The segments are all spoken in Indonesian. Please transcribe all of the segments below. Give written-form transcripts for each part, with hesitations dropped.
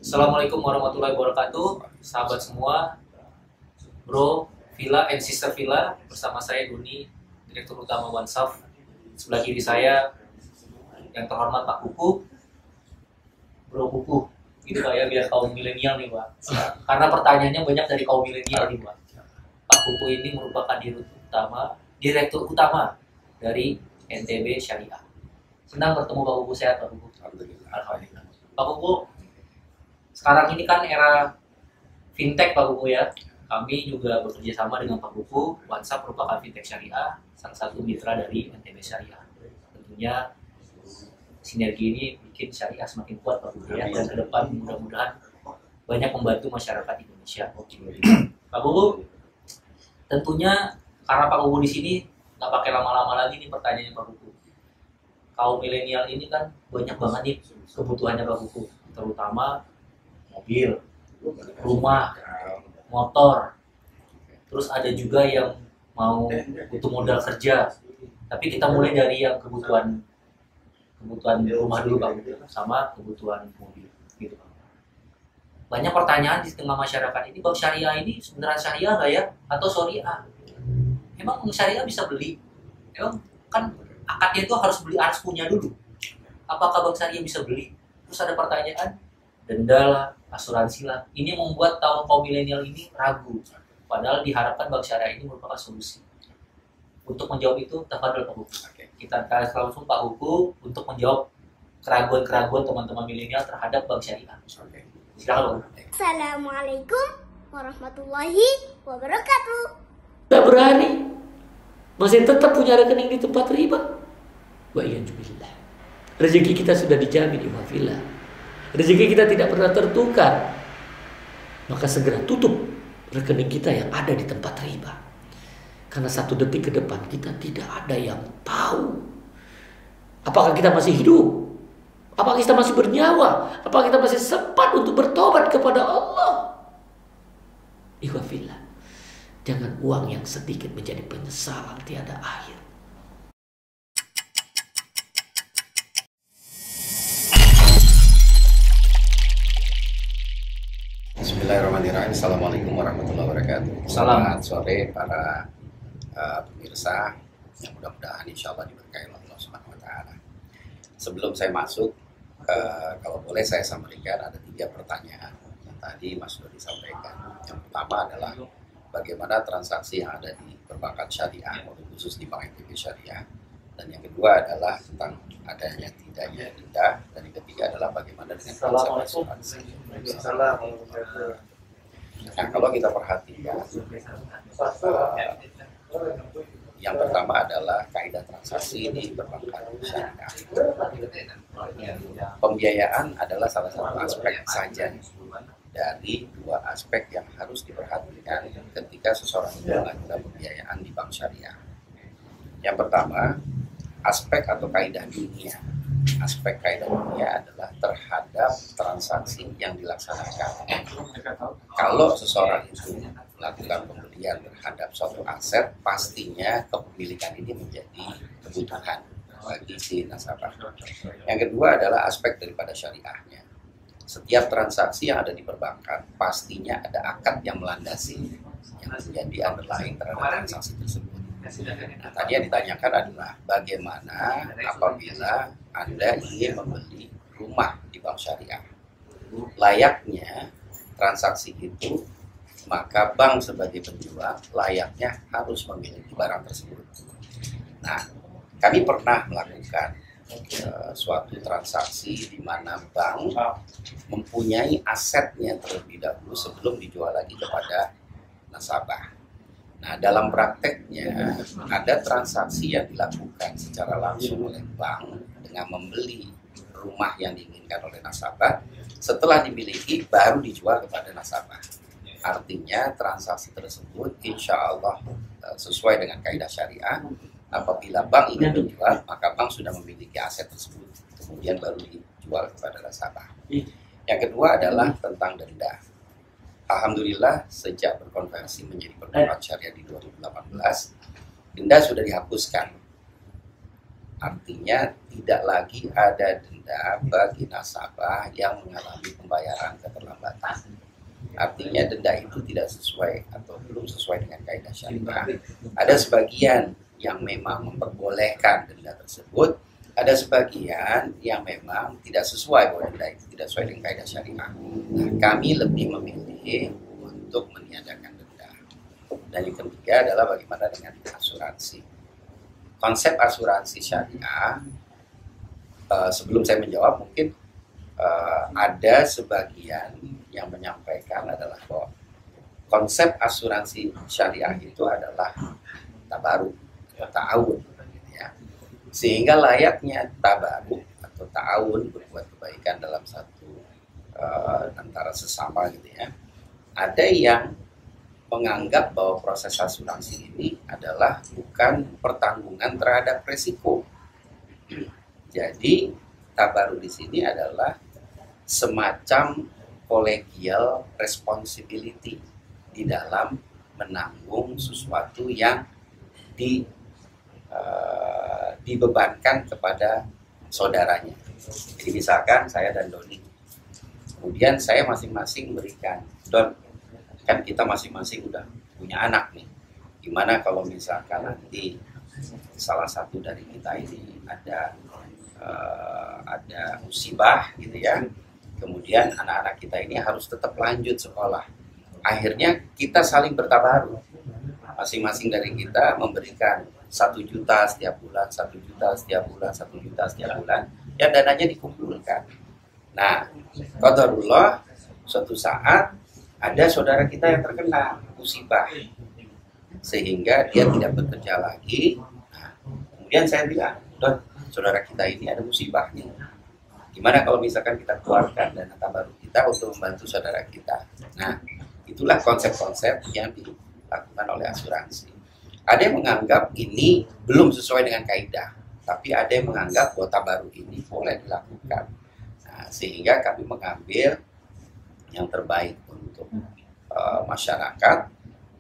Assalamualaikum warahmatullahi wabarakatuh, sahabat semua, bro, Villa and sister Villa, bersama saya Duni, Direktur Utama OneSoft. Sebelah kiri saya yang terhormat Pak Kuku, Bro Kuku, gitu Pak ya, biar kaum milenial nih Pak. Karena pertanyaannya banyak dari kaum milenial nih Pak. Pak Kuku ini merupakan Direktur Utama dari NTB Syariah. Senang bertemu Pak Kuku, sehat Pak Kuku? Alhamdulillah. Pak Kuku, sekarang ini kan era fintech Pak Kuku ya. Kami juga bekerja sama dengan Pak Kuku. OneSoft merupakan fintech syariah, salah satu mitra dari NTB Syariah. Tentunya sinergi ini bikin syariah semakin kuat Pak Kuku ya. Dan ke depan mudah-mudahan banyak membantu masyarakat Indonesia. Pak Kuku, tentunya karena Pak Kuku di sini nggak pakai lama-lama lagi nih pertanyaannya Pak Kuku. Kaum milenial ini kan banyak banget nih kebutuhannya Pak Kuku, terutama mobil, rumah, motor, terus ada juga yang mau butuh modal kerja. Tapi kita mulai dari yang kebutuhan rumah dulu Pak, sama kebutuhan mobil, gitu Pak. Banyak pertanyaan di tengah masyarakat ini, Bang, syariah ini sebenarnya syariah nggak ya? Atau syariah? Emang syariah bisa beli? Emang kan akadnya itu harus punya dulu. Apakah Bang syariah bisa beli? Terus ada pertanyaan, denda lah, asuransi lah. Ini membuat kaum milenial ini ragu. Padahal diharapkan bank syariah ini merupakan solusi. Untuk menjawab itu, tafadhol Pak Huku. Kita langsung Pak Huku untuk menjawab keraguan-keraguan teman-teman milenial terhadap bank syariah. Silakan Pak. Assalamualaikum warahmatullahi wabarakatuh. Tidak berani, masih tetap punya rekening di tempat riba. Wa iyyazubillah. Rezeki kita sudah dijamin di Villa. Rezeki kita tidak pernah tertukar. Maka segera tutup rekening kita yang ada di tempat riba. Karena 1 detik ke depan kita tidak ada yang tahu. Apakah kita masih hidup? Apakah kita masih bernyawa? Apakah kita masih sempat untuk bertobat kepada Allah? Ikhwafillah, jangan uang yang sedikit menjadi penyesalan tiada akhir. Bismillahirrahmanirrahim. Assalamualaikum warahmatullahi wabarakatuh. Selamat sore para pemirsa yang mudah-mudahan insya Allah diberkahi Allah Subhanahu wa Ta'ala. Sebelum saya masuk, kalau boleh saya sampaikan ada 3 pertanyaan yang tadi Mas Dodi sampaikan. Yang pertama adalah bagaimana transaksi yang ada di perbankan syariah, khusus di Bank NTB Syariah. Dan yang kedua adalah tentang adanya tidaknya denda. Dan yang ketiga adalah bagaimana dengan konsep asuransi. Nah, kalau kita perhatikan, yang pertama adalah kaidah transaksi di perbankan syariah. Pembiayaan adalah salah satu aspek saja dari 2 aspek yang harus diperhatikan ketika seseorang melakukan pembiayaan di bank syariah. Yang pertama, aspek atau kaidah dunia. Aspek kaidah dunia adalah terhadap transaksi yang dilaksanakan. Kalau seseorang itu melakukan pembelian terhadap suatu aset, pastinya kepemilikan ini menjadi kebutuhan bagi si nasabah. Yang kedua adalah aspek daripada syariahnya. Setiap transaksi yang ada di perbankan, pastinya ada akad yang melandasi, yang menjadi underlying terhadap transaksi tersebut. Nah, tadi yang ditanyakan adalah bagaimana apabila Anda ingin membeli rumah di bank syariah. Layaknya transaksi itu, maka bank sebagai penjual layaknya harus memiliki barang tersebut. Nah, kami pernah melakukan suatu transaksi di mana bank mempunyai asetnya terlebih dahulu sebelum dijual lagi kepada nasabah. Nah, dalam prakteknya ada transaksi yang dilakukan secara langsung oleh bank dengan membeli rumah yang diinginkan oleh nasabah. Setelah dimiliki, baru dijual kepada nasabah. Artinya transaksi tersebut insya Allah sesuai dengan kaidah syariah. Apabila bank ingin menjual, maka bank sudah memiliki aset tersebut. Kemudian baru dijual kepada nasabah. Yang kedua adalah tentang denda. Alhamdulillah sejak berkonversi menjadi perbankan syariah di 2018, denda sudah dihapuskan. Artinya tidak lagi ada denda bagi nasabah yang mengalami pembayaran keterlambatan batas. Artinya denda itu tidak sesuai atau belum sesuai dengan kaidah syariah. Ada sebagian yang memang memperbolehkan denda tersebut, ada sebagian yang memang tidak sesuai bahwa denda itu tidak sesuai dengan kaidah syariah. Nah, kami lebih memilih untuk meniadakan denda. Dan yang ketiga adalah bagaimana dengan asuransi. Konsep asuransi syariah, sebelum saya menjawab mungkin ada sebagian yang menyampaikan adalah bahwa konsep asuransi syariah itu adalah tabaruk atau ta'awun, gitu ya. Sehingga layaknya tabaruk atau ta'awun, berbuat kebaikan dalam satu antara sesama, gitu ya. Ada yang menganggap bahwa proses asuransi ini adalah bukan pertanggungan terhadap resiko. Jadi tabaruk di sini adalah semacam collegial responsibility di dalam menanggung sesuatu yang dibebankan kepada saudaranya. Jadi misalkan saya dan Doni, kemudian saya masing-masing memberikan, Don, kan kita masing-masing udah punya anak nih, gimana kalau misalkan nanti salah satu dari kita ini ada musibah gitu ya, kemudian anak-anak kita ini harus tetap lanjut sekolah. Akhirnya kita saling bertabaruk. Masing-masing dari kita memberikan 1 juta setiap bulan, 1 juta setiap bulan, 1 juta setiap bulan. Ya dananya dikumpulkan. Nah, qadarullah suatu saat ada saudara kita yang terkena musibah. Sehingga dia tidak bekerja lagi. Nah, kemudian saya bilang, Don, saudara kita ini ada musibah nih. Gimana kalau misalkan kita keluarkan dana tabaruk kita untuk membantu saudara kita. Nah, itulah konsep-konsep yang dilakukan oleh asuransi. Ada yang menganggap ini belum sesuai dengan kaidah, tapi ada yang menganggap bahwa tabaruk ini boleh dilakukan. Nah, sehingga kami mengambil yang terbaik untuk masyarakat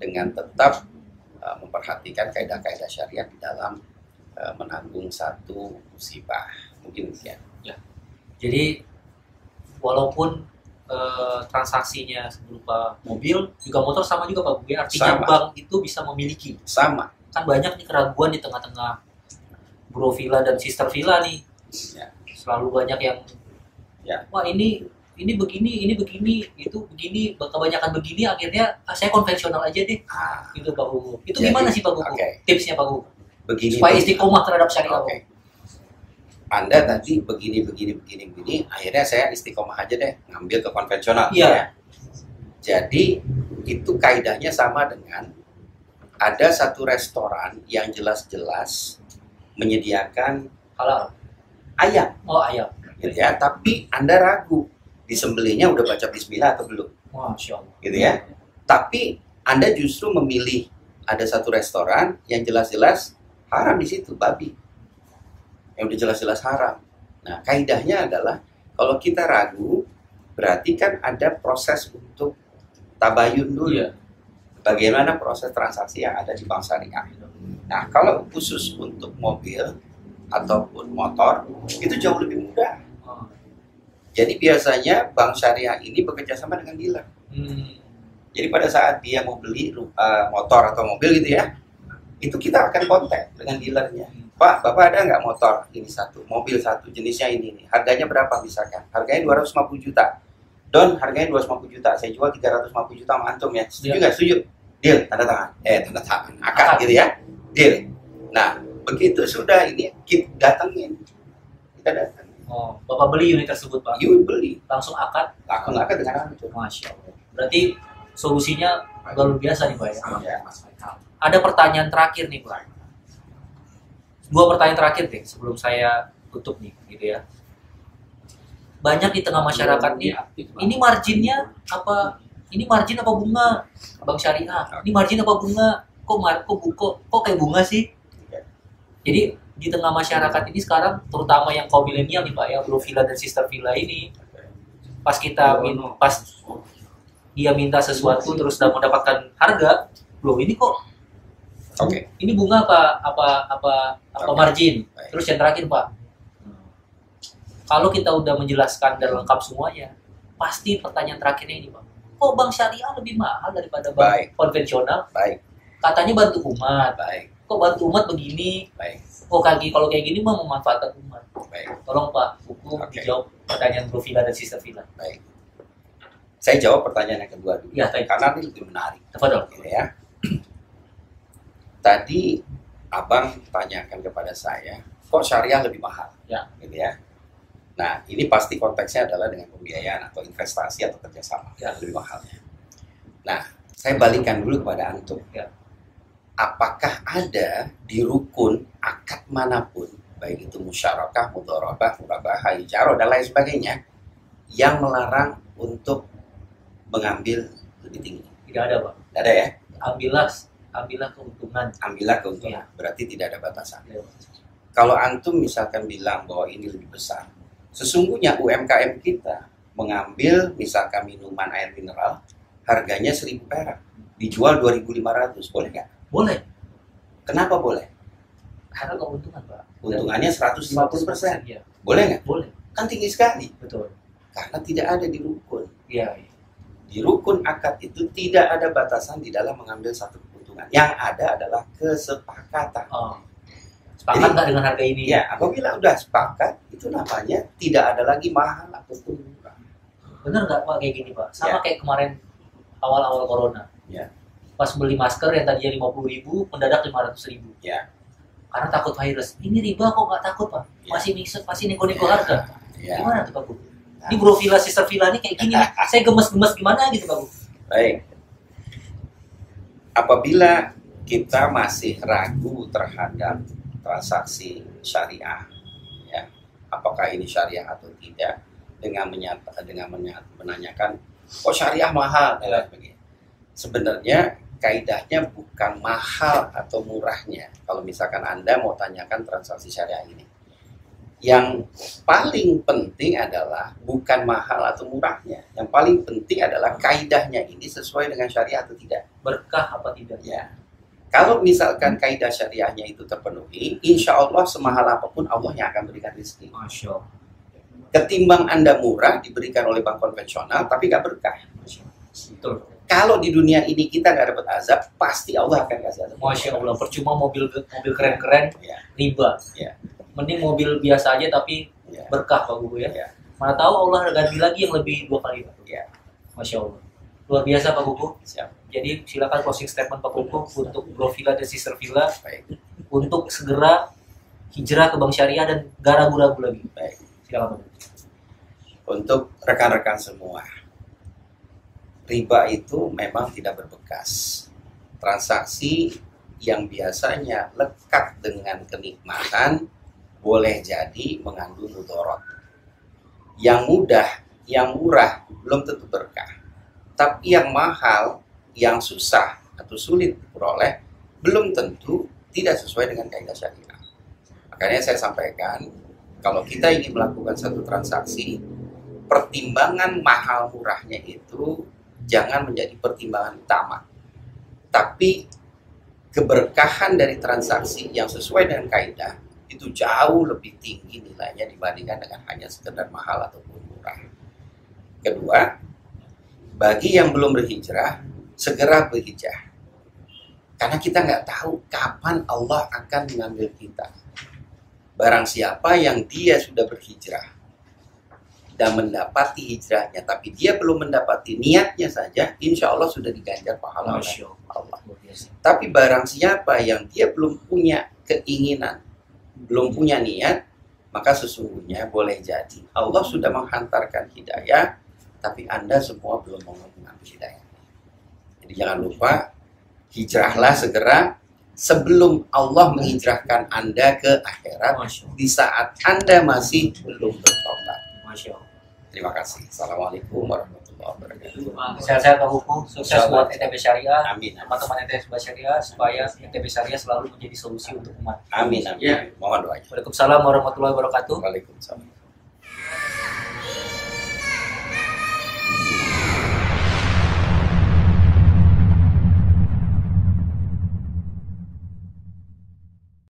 dengan tetap memperhatikan kaidah-kaidah syariat di dalam menanggung satu musibah. Mungkin demikian. Ya. Jadi walaupun transaksinya berupa mobil, juga motor sama juga Pak Buge. Artinya Sama. bank itu bisa memiliki. Sama. Kan banyak nih keraguan di tengah-tengah bro villa dan sister villa nih. Ya. Selalu banyak yang, Ya. wah ini begini, itu begini, kebanyakan begini, akhirnya saya konvensional aja deh. Gitu Pak Gugu. Itu Jadi, gimana sih Pak Gugu? oke. Tipsnya Pak Gugu? Begini. Supaya istiqomah terhadap syariah. Oke. Anda tadi begini, akhirnya saya istiqomah aja deh, ngambil ke konvensional. Iya. Ya. Jadi itu kaidahnya sama dengan ada satu restoran yang jelas-jelas menyediakan Halal. ayam, Oh ayam. gitu ya. Tapi Anda ragu, disembelihnya udah baca Bismillah atau belum, Masya Allah. gitu ya. Tapi Anda justru memilih ada satu restoran yang jelas-jelas haram di situ, babi. Yang udah jelas-jelas haram. Nah, kaidahnya adalah kalau kita ragu, berarti kan ada proses untuk tabayun dulu. Iya. Bagaimana proses transaksi yang ada di bank syariah. Nah, kalau khusus untuk mobil ataupun motor, itu jauh lebih mudah. Oh. Jadi biasanya bank syariah ini bekerja sama dengan dealer. Jadi pada saat dia mau beli motor atau mobil gitu ya, itu kita akan kontak dengan dealernya. Pak, Bapak ada nggak motor ini satu, mobil satu, jenisnya ini nih. Harganya berapa misalkan? Harganya 250 juta. Don, harganya 250 juta. Saya jual 350 juta sama antum ya. Setuju nggak? Setuju. Deal, tanda tangan. Tanda tangan. Akad gitu ya. Deal. Nah, begitu sudah ini kita datengin. Kita datang. Oh, Bapak beli unit tersebut Pak? You beli. Langsung akad? Langsung akad dengan antum. Masya Allah. Berarti solusinya luar biasa nih Pak ya? Ya. Ada pertanyaan terakhir nih Pak. 2 pertanyaan terakhir deh sebelum saya tutup nih, gitu ya. Banyak di tengah masyarakat nih, ini marginnya apa? Ini margin apa bunga? Bank syariah. Ini margin apa bunga? Kok kayak bunga sih? Jadi di tengah masyarakat ini sekarang, terutama yang kaum milenial nih Pak ya, bro villa dan sister villa ini, pas dia minta sesuatu terus udah mendapatkan harga, loh ini kok Oke. ini bunga apa Oke. margin. Baik. Terus yang terakhir Pak, kalau kita udah menjelaskan dan lengkap semuanya, pasti pertanyaan terakhirnya ini Pak. Kok bank syariah lebih mahal daripada bank Baik. konvensional? Baik, Katanya bantu umat. baik, Kok bantu umat begini? baik, Kok kalau kayak gini mah memanfaatkan umat. baik, Tolong Pak, Buku Oke. dijawab pertanyaan Bro Villa dan Sister Villa. baik. Saya jawab pertanyaan yang kedua dulu. Ya, thank you. Karena ini lebih menarik. Tafadhol. Gitu ya. Tadi abang tanyakan kepada saya, kok syariah lebih mahal? Ya. Gitu ya. Nah, ini pasti konteksnya adalah dengan pembiayaan atau investasi atau kerjasama Ya. lebih mahalnya. Nah, saya balikan dulu kepada antum. Ya. Apakah ada di rukun akad manapun, baik itu musyarakah, mudharabah, murabahah, ijarah dan lain sebagainya, yang melarang untuk mengambil lebih tinggi? Tidak ada Pak. Tidak ada ya? Ambillah keuntungan. Ambillah keuntungan. Ya. Berarti tidak ada batasan. Ya. Kalau antum misalkan bilang bahwa ini lebih besar, sesungguhnya UMKM kita mengambil misalkan minuman air mineral, harganya 1.000 perak, dijual 2.500, boleh nggak? Boleh. Kenapa boleh? Karena keuntungan Pak. Untungannya 150%. Ya. Boleh nggak? Boleh. Kan tinggi sekali. Betul. Karena tidak ada di rukun. Iya. Di rukun akad itu tidak ada batasan di dalam mengambil satu keuntungan. Yang ada adalah kesepakatan. Oh. Sepakat nggak dengan harga ini? Ya, apabila udah sepakat, itu namanya tidak ada lagi mahal ataupun murah. Bener nggak Pak kayak gini Pak? Sama Ya. kayak kemarin awal-awal corona. Ya. Pas beli masker yang tadinya 50.000 mendadak 500.000. Ya. Karena takut virus. Ini riba kok nggak takut Pak? Ya. Masih nego-nego harga. Ya. Gimana tuh Pak Bu? Ini Bro Villa, Sister Villa ini kayak gini nih. Saya gemes-gemes gimana gitu Pak Bu? Baik. Apabila kita masih ragu terhadap transaksi syariah, ya, apakah ini syariah atau tidak, dengan menanyakan, oh syariah mahal dan lain sebagainya. Sebenarnya kaidahnya bukan mahal atau murahnya. Kalau misalkan Anda mau tanyakan transaksi syariah ini, yang paling penting adalah bukan mahal atau murahnya. Yang paling penting adalah kaidahnya ini sesuai dengan syariah atau tidak. Berkah apa tidak? Ya. Kalau misalkan kaidah syariahnya itu terpenuhi, insya Allah semahal apapun Allah yang akan berikan rezeki. Masya Allah. Ketimbang Anda murah diberikan oleh bank konvensional tapi nggak berkah. Betul. Kalau di dunia ini kita nggak dapat azab, pasti Allah akan kasih azab. Masya Allah. Percuma mobil keren-keren Ya, riba. ya, Mending mobil biasa aja tapi ya, berkah Pak Bu ya. ya, Mana tahu Allah ganti lagi yang lebih 2 kali Pak. ya. Masya Allah. Luar biasa Pak Buku. Siap. Jadi silakan closing statement Pak Buku untuk Bro Villa dan Sister Villa Baik, untuk segera hijrah ke bank syariah dan gak ragu-ragu lagi. baik. Silakan Pak Buku. Untuk rekan-rekan semua, riba itu memang tidak berbekas. Transaksi yang biasanya lekat dengan kenikmatan boleh jadi mengandung mudarat. Yang mudah, yang murah belum tentu berkah. Tapi yang mahal, yang susah atau sulit diperoleh belum tentu tidak sesuai dengan kaidah syariah. Makanya saya sampaikan, kalau kita ingin melakukan satu transaksi, pertimbangan mahal murahnya itu jangan menjadi pertimbangan utama. Tapi keberkahan dari transaksi yang sesuai dengan kaidah itu jauh lebih tinggi nilainya dibandingkan dengan hanya sekedar mahal ataupun murah. Kedua, bagi yang belum berhijrah, segera berhijrah. Karena kita nggak tahu kapan Allah akan mengambil kita. Barang siapa yang dia sudah berhijrah dan mendapati hijrahnya, tapi dia belum mendapati niatnya saja, insya Allah sudah diganjar pahala oleh Masya Allah. Luar biasa. Tapi barang siapa yang dia belum punya keinginan, belum punya niat, maka sesungguhnya boleh jadi Allah sudah menghantarkan hidayah, tapi Anda semua belum mau mengambil hidayah. Jadi jangan lupa, hijrahlah segera sebelum Allah menghijrahkan Anda ke akhirat, Masya Allah. di saat Anda masih belum bertobat. Masya Allah. Terima kasih. Assalamualaikum warahmatullahi wabarakatuh. Sehat-sehat Pak Buku. Sukses buat NTB Syariah. Amin. Teman-teman NTB Syariah supaya NTB Syariah selalu menjadi solusi untuk umat. Amin. Amin. Ya. Mohon doanya. Waalaikumsalam warahmatullahi wabarakatuh. Waalaikumsalam.